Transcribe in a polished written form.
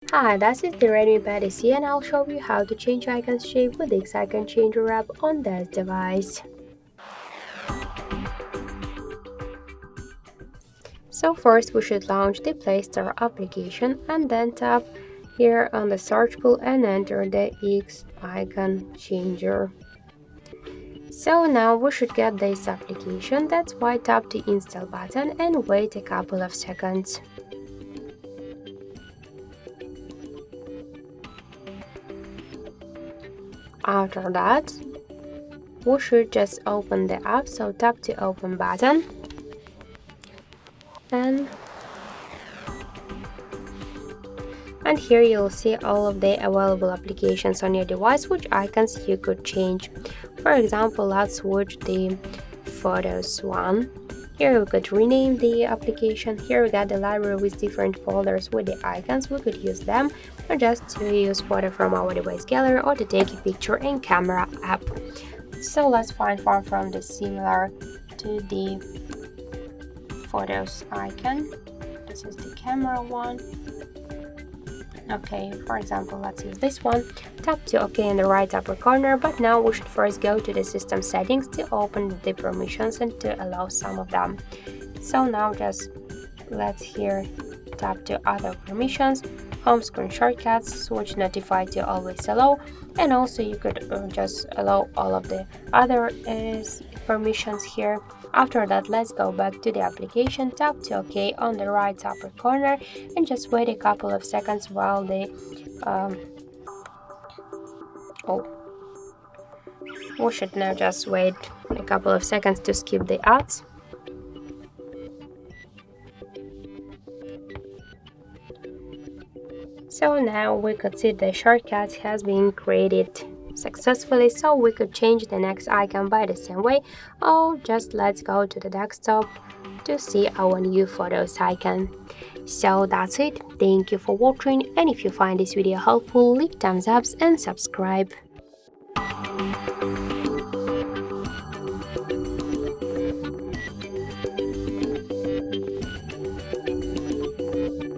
Hi, this is the Redmi Pad SE and I'll show you how to change icon's shape with the Icon Changer app on this device. So first we should launch the Play Store application and then tap here on the search pool and enter the X icon changer. So now we should get this application, that's why tap the install button and wait a couple of seconds. After that, we should just open the app, so tap the open button and here you'll see all of the available applications on your device, which icons you could change. For example, let's switch the photos one. Here we could rename the application. Here we got the library with different folders with the icons. We could use them or just to use photo from our device gallery or to take a picture in camera app. So let's find one from the similar to the photos icon. This is the camera one. Okay, for example, let's use this one. Tap to OK in the right upper corner, but now we should first go to the system settings to open the permissions and to allow some of them. So now just let's here tap to other permissions, home screen shortcuts, switch notify to always allow, and also you could just allow all of the other permissions here. After that, let's go back to the application, tap to OK on the right upper corner and just wait a couple of seconds while we should now just wait a couple of seconds to skip the ads. So now we could see the shortcut has been created successfully, so we could change the next icon by the same way, or just let's go to the desktop to see our new photos icon. So that's it. Thank you for watching, and if you find this video helpful, leave thumbs up and subscribe.